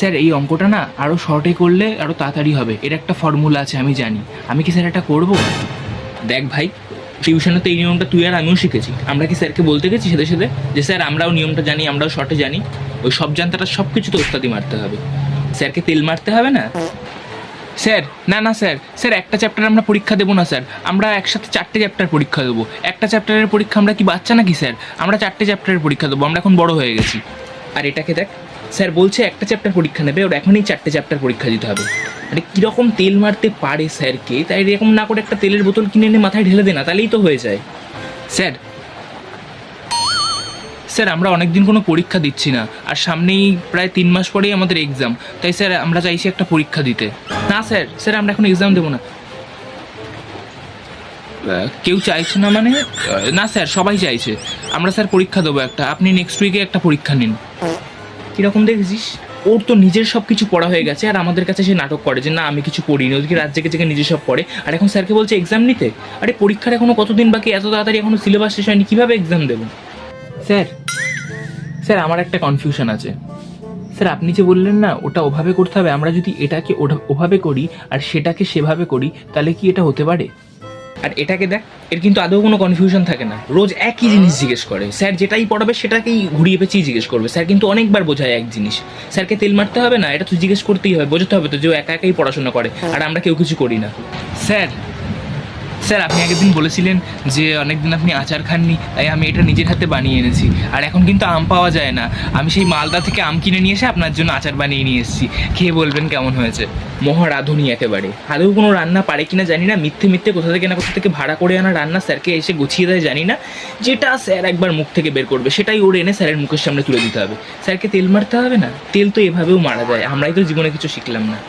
Sir এই অঙ্কটা না আরও শর্টে করলে আরও তাড়াতাড়ি হবে, এর একটা ফর্মুলা আছে আমি জানি। আমি কি স্যার এটা করবো? দেখ ভাই, টিউশনে তো এই নিয়মটা তুই আর আমিও শিখেছি। আমরা কি স্যারকে বলতে গেছি সাথে সাথে যে স্যার আমরাও নিয়মটা জানি, আমরাও শর্টে জানি? ওই সব জানতাটা সব কিছু তো ওস্তাদি মারতে হবে, স্যারকে তেল মারতে হবে না। স্যার না না স্যার, স্যার একটা চ্যাপ্টার আমরা পরীক্ষা দেবো না স্যার, আমরা একসাথে 4টে চ্যাপ্টার পরীক্ষা দেবো। একটা চ্যাপ্টারের পরীক্ষা, আমরা কি বাচ্চা নাকি স্যার? আমরা 4টে চ্যাপ্টারের পরীক্ষা দেবো, আমরা এখন বড় হয়ে গেছি। আর এটাকে দেখ, স্যার বলছে একটা চ্যাপ্টার পরীক্ষা নেবে, ওর এখনই 4টে চ্যাপ্টার পরীক্ষা দিতে হবে। আরে কীরকম তেল মারতে পারে স্যারকে, তাই এরকম না করে একটা তেলের বোতল কিনে এনে মাথায় ঢেলে দে না, তাহলেই তো হয়ে যায়। স্যার স্যার আমরা অনেক দিন কোনো পরীক্ষা দিচ্ছি না, আর সামনেই প্রায় 3 মাস পরেই আমাদের এক্সাম, তাই স্যার আমরা চাইছি একটা পরীক্ষা দিতে। না স্যার, স্যার আমরা এখন এক্সাম দেবো না। কেউ চাইছে না মানে? না স্যার, সবাই চাইছে। আমরা স্যার পরীক্ষা দেবো একটা, আপনি নেক্সট উইকে একটা পরীক্ষা নিন। কীরকম দেখেছিস, ওর তো নিজের সব কিছু পড়া হয়ে গেছে, আর আমাদের কাছে সে নাটক করে যে না আমি কিছু পড়িনি, ওদিকে রাত জেগে জেগে নিজে সব পড়ে, আর এখন স্যারকে বলছে এক্সাম নিতে। আরে পরীক্ষার এখনো কতদিন বাকি, এত তাড়াতাড়ি এখনো সিলেবাস শেষ হয়নি, কীভাবে এক্সাম দেবো? স্যার স্যার আমার একটা কনফিউশন আছে। স্যার আপনি যে বললেন না ওটা ওভাবে করতে হবে, আমরা যদি এটাকে ওভাবে করি আর সেটাকে সেভাবে করি, তাহলে কি এটা হতে পারে? আর এটাকে দেখ, এর কিন্তু আদৌ কোনো কনফিউশন থাকে না, রোজ একই জিনিস জিজ্ঞেস করে। স্যার যেটাই পড়াবে সেটাকেই ঘুরিয়ে পেঁচিয়ে জিজ্ঞেস করবে। স্যার কিন্তু অনেকবার বোঝায় এক জিনিস, স্যারকে তেল মারতে হবে না, এটা তো জিজ্ঞেস করতেই হবে, বোঝাতে হবে তো যে ও একা একাই পড়াশোনা করে আর আমরা কেউ কিছু করি না। স্যার স্যার আপনি একদিন বলেছিলেন যে অনেকদিন আপনি আচার খাননি, তাই আমি এটা নিজের হাতে বানিয়ে এনেছি। আর এখন কিন্তু আম পাওয়া যায় না, আমি সেই মালদা থেকে আম কিনে নিয়ে এসে আপনার জন্য আচার বানিয়ে নিয়ে এসেছি, খেয়ে বলবেন কেমন হয়েছে। মহারাঁধুনি একেবারে, আদৌ কোনো রান্না পারে কিনা জানি না, মিথ্যে মিথ্যে কোথা থেকে না কোথা থেকে ভাড়া করে আনা রান্না স্যারকে এসে গুছিয়ে দেয় জানি না, যেটা স্যার একবার মুখ থেকে বের করবে সেটাই ওর এনে স্যারের মুখের সামনে তুলে দিতে হবে। স্যারকে তেল মারতে হবে না, তেল তো এভাবেও মারা যায়, আমরাই তো জীবনে কিছু শিখলাম না।